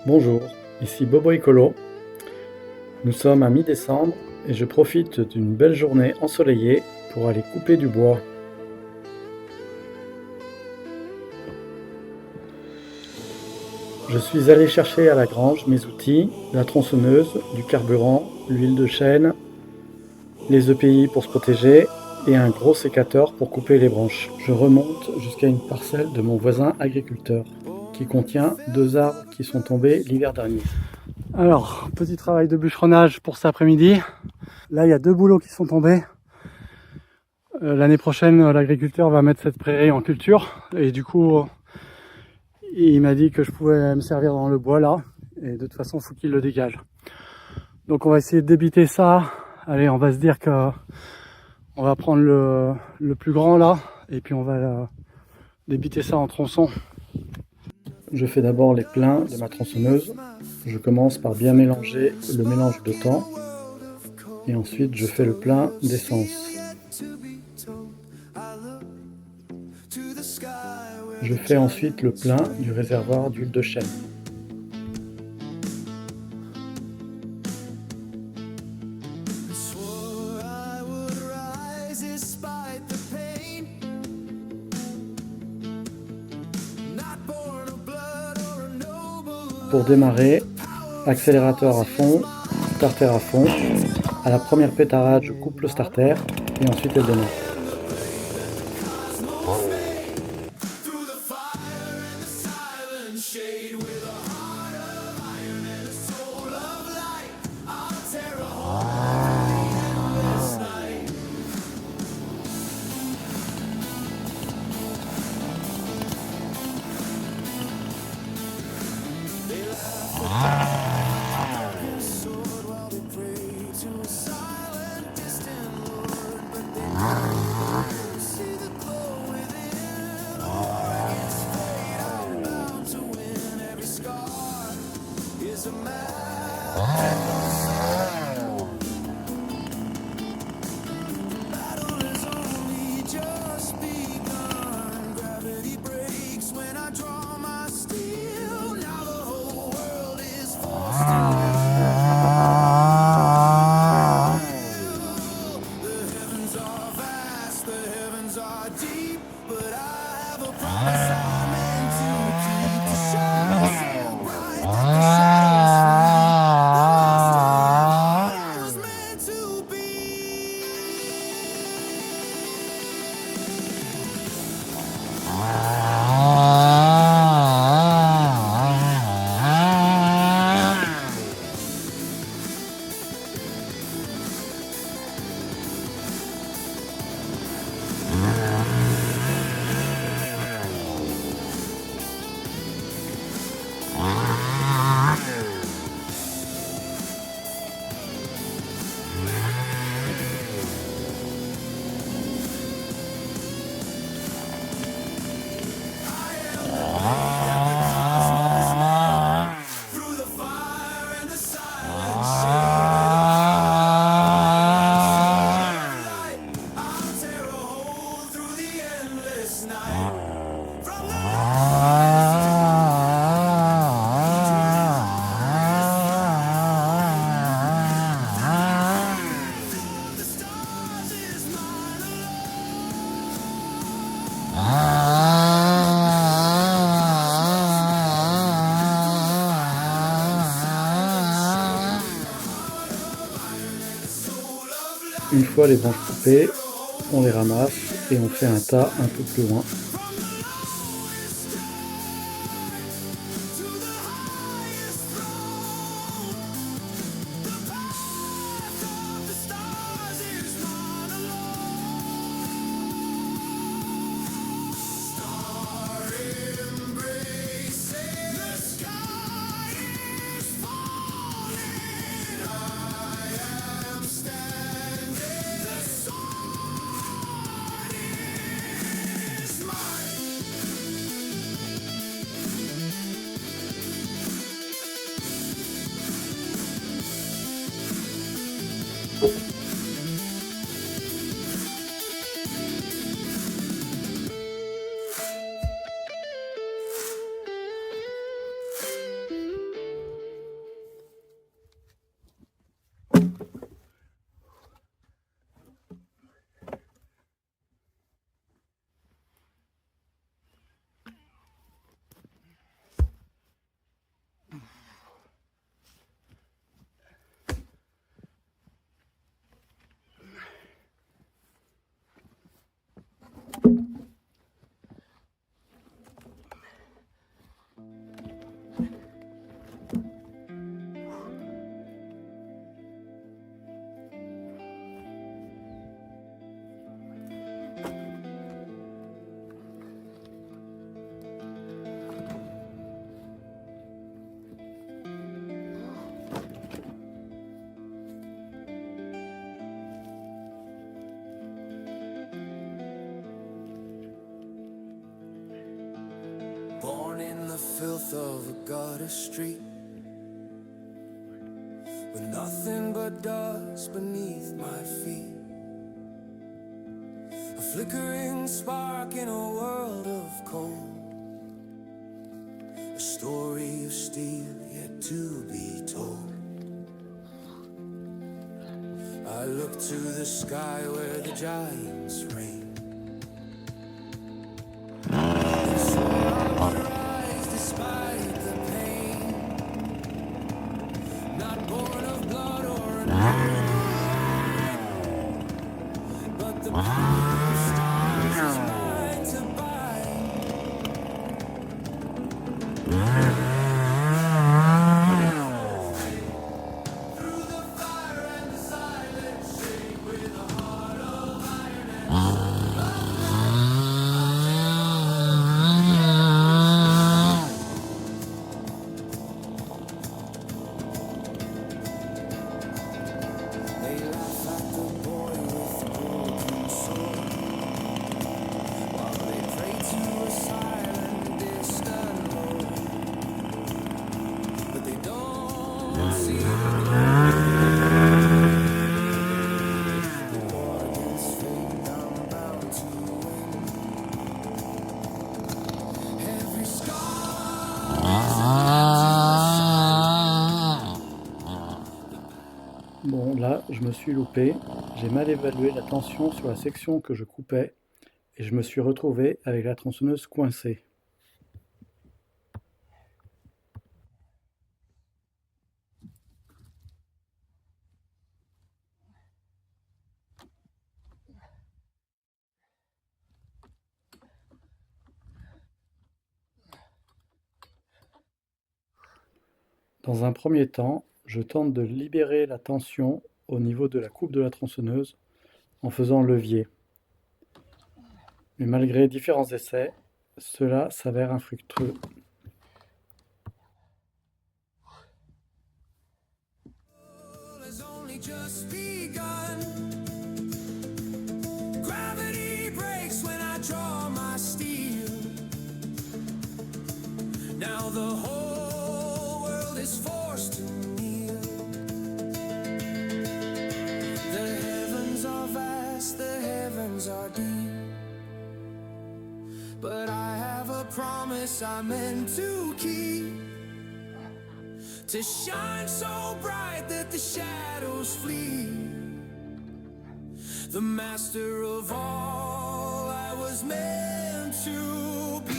Bonjour, ici Bobo Écolo. Nous sommes à mi-décembre et je profite d'une belle journée ensoleillée pour aller couper du bois. Je suis allé chercher à la grange mes outils, la tronçonneuse, du carburant, l'huile de chêne, les EPI pour se protéger et un gros sécateur pour couper les branches. Je remonte jusqu'à une parcelle de mon voisin agriculteur qui contient 2 arbres qui sont tombés l'hiver dernier. Alors, petit travail de bûcheronnage pour cet après-midi. Là, il y a 2 bouleaux qui sont tombés. L'année prochaine, l'agriculteur va mettre cette prairie en culture et du coup, il m'a dit que je pouvais me servir dans le bois là. Et de toute façon, il faut qu'il le dégage. Donc on va essayer de débiter ça. Allez, on va se dire que on va prendre le plus grand là et puis on va débiter ça en tronçons. Je fais d'abord les pleins de ma tronçonneuse. Je commence par bien mélanger le mélange de temps et ensuite je fais le plein d'essence. Je fais ensuite le plein du réservoir d'huile de chêne. Pour démarrer, accélérateur à fond, starter à fond. À la première pétarade, je coupe le starter et ensuite elle démarre. Une fois les branches coupées, on les ramasse et on fait un tas un peu plus loin. mouth of a gutter street, with nothing but dust beneath my feet. A flickering spark in a world of cold, a story of steel yet to be told. I look to the sky where the giants reign, and swore I would rise despite the pain. Not born of blood or a name, but the power of stars is mine to buy. Through the fire and the silent shade, with a heart of iron and they laugh at the boy with the broken sword, while they pray to a silent, distant Lord. But they don't see the war against fate. I'm bound to win. Every scar is Bon, là, je me suis loupé. J'ai mal évalué la tension sur la section que je coupais et je me suis retrouvé avec la tronçonneuse coincée. Dans un premier temps, je tente de libérer la tension au niveau de la coupe de la tronçonneuse en faisant levier. Mais malgré différents essais, cela s'avère infructueux. has only just begun. Gravity breaks when I draw my steel. Now the whole world is forced to kneel. The heavens are vast, the heavens are deep, but I have a promise I'm meant to keep, to shine so bright that the shadows flee. The master of all I was meant to be.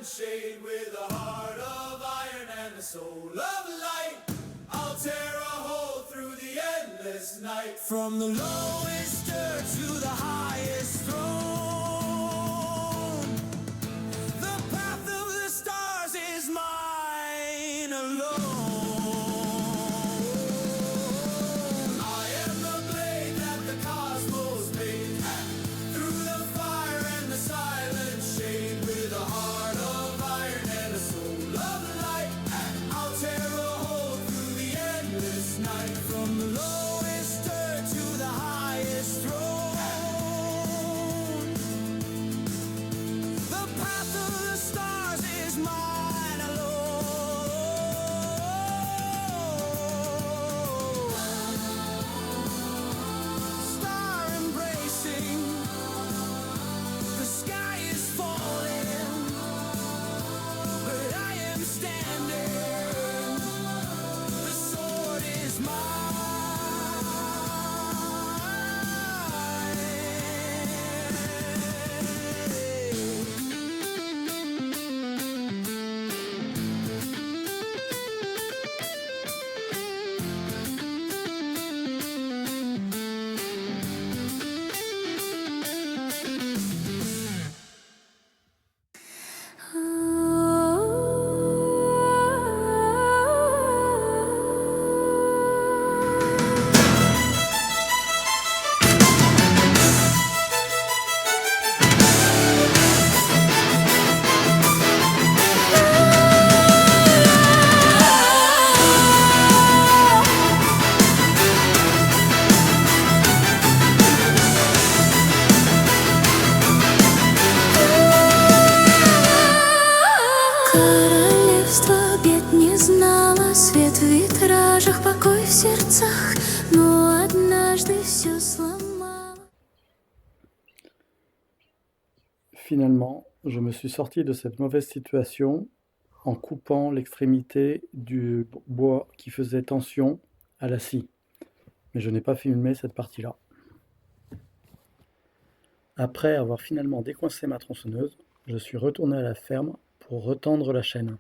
Shade with a heart of iron and a soul of light. I'll tear a hole through the endless night. From the lowest dirt to the highest throne, the path of the stars is mine alone. I am the blade that the cosmos made, through the fire and the silent shade, with a heart of and a soul of light. I'll tear a hole through the endless night. From the lowest dirt to the highest throne, Finalement, je me suis sorti de cette mauvaise situation en coupant l'extrémité du bois qui faisait tension à la scie. Mais je n'ai pas filmé cette partie-là. Après avoir finalement décoincé ma tronçonneuse, je suis retourné à la ferme pour retendre la chaîne.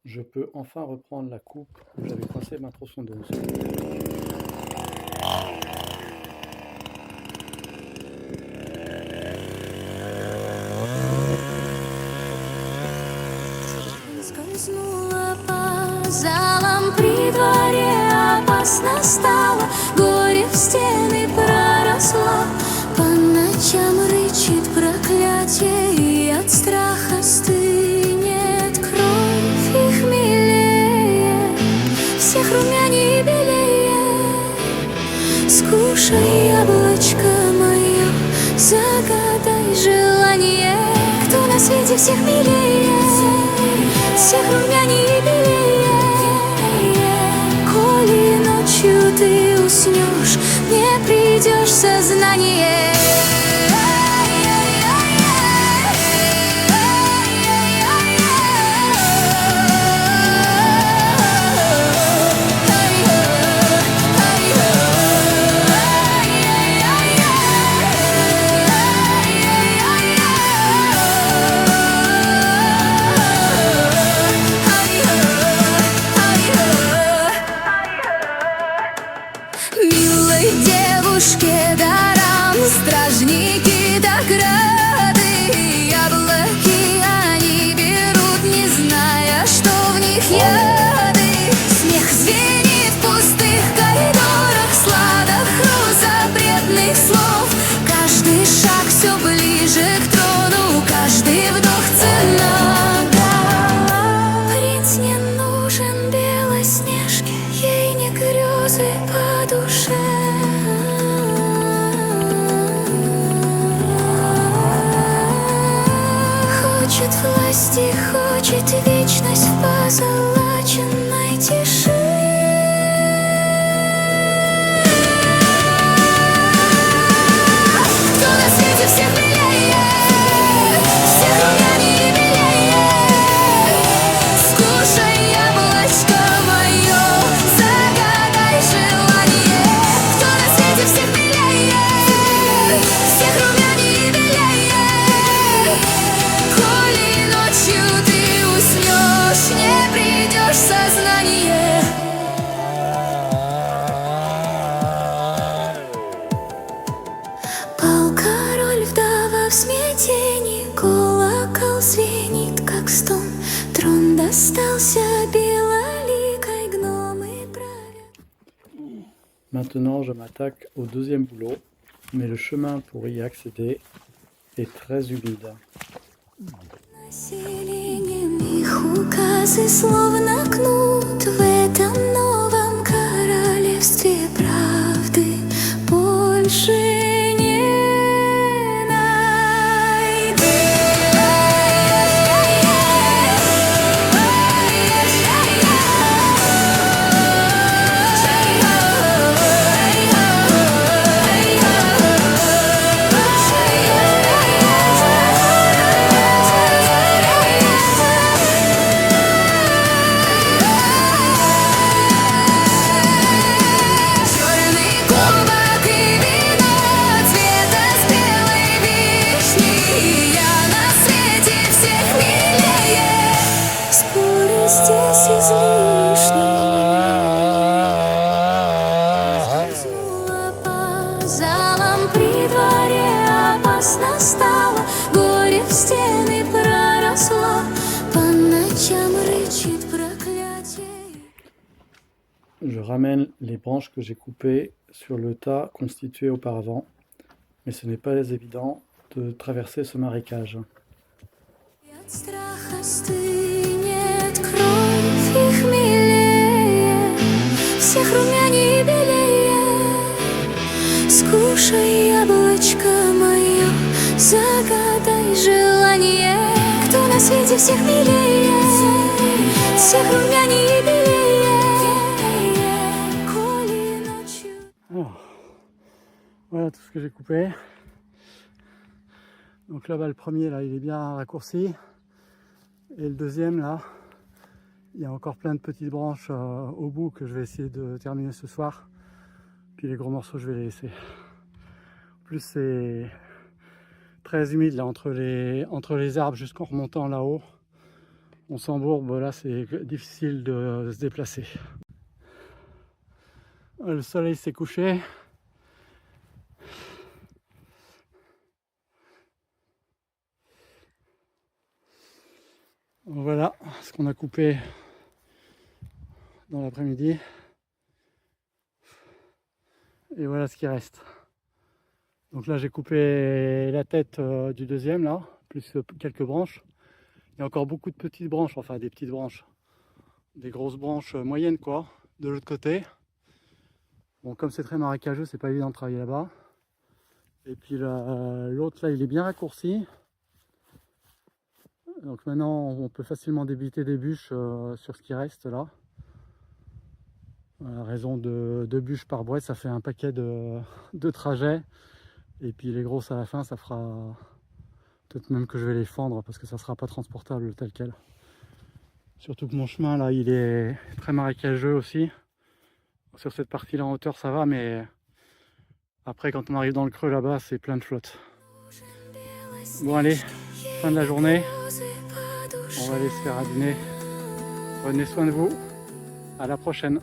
Je peux enfin reprendre la coupe où j'avais coincé ma tronçonneuse. Скользнула по залам при дворе, опасно стало, горе в стены проросло. По ночам рычит проклятие, и от страха стынет кровь их милее, всех румяней белее. Скушай яблочко мое, загадай желание, кто на свете всех милее, всех румяней белее. Коли ночью ты уснешь, не придешь в сознание. Милой девушке даром стражники награды, яблоки они берут, не зная, что в них яды. Смех звенит в пустых коридорах, сладок запретных слов. Каждый шаг все ближе к трону, каждый вдох цена. Принц не нужен Белоснежке, ей не грезы по душе. Хочет власти, хочет вечность в позолоченной тиши. Кто на свете всех милее, всех румяней белее. Скушай яблочко мое, загадай желание. Кто на свете всех милее, всех румяней белее. Коли ночью ты уснешь, не придешь в сознание. Пал король, вдова в смятении, колокол звенит, как стон. Трон достался белоликой, гномы правят. Maintenant, je m'attaque au deuxième boulot, mais le chemin pour y accéder est très humide. Населением их указы словно кнут в этом новом королевстве правды больше не Черный кубок и вино цвета спелой вишни. Я на свете всех милее, споры здесь излишни. Скользнула по залам при дворе, опасно стало, горе в стены проросло. По ночам рычит проклятие. Je ramène les branches que j'ai coupées sur le tas constitué auparavant, mais ce n'est pas évident de traverser ce marécage. И от страха стынет кровь их милее, всех румяней белее. Скушай яблочко мое, загадай желание. Кто на свете всех милее, всех румяней белее. Коли ночью... Alors, voilà tout ce que j'ai coupé. Donc là-bas, le premier, là, il est bien raccourci. Et le deuxième, là, il y a encore plein de petites branches au bout que je vais essayer de terminer ce soir. Puis les gros morceaux, je vais les laisser. En plus, c'est très humide là, entre les arbres jusqu'en remontant là-haut. On s'embourbe, là, c'est difficile de se déplacer. Le soleil s'est couché. Voilà ce qu'on a coupé dans l'après-midi. Et voilà ce qui reste. Donc là j'ai coupé la tête du deuxième là, plus quelques branches. Il y a encore beaucoup de petites branches, enfin des petites branches. Des grosses branches moyennes quoi, de l'autre côté. Bon, comme c'est très marécageux, c'est pas évident de travailler là-bas. Et puis l'autre là il est bien raccourci. Donc maintenant on peut facilement débiter des bûches sur ce qui reste là. À raison de 2 bûches par brouette, ça fait un paquet de trajets. Et puis les grosses à la fin, ça fera peut-être même que je vais les fendre parce que ça sera pas transportable tel quel. Surtout que mon chemin là il est très marécageux aussi. Sur cette partie là en hauteur ça va, mais après quand on arrive dans le creux là-bas c'est plein de flotte. Bon allez, fin de la journée. On va aller se faire à dîner. Prenez soin de vous. À la prochaine.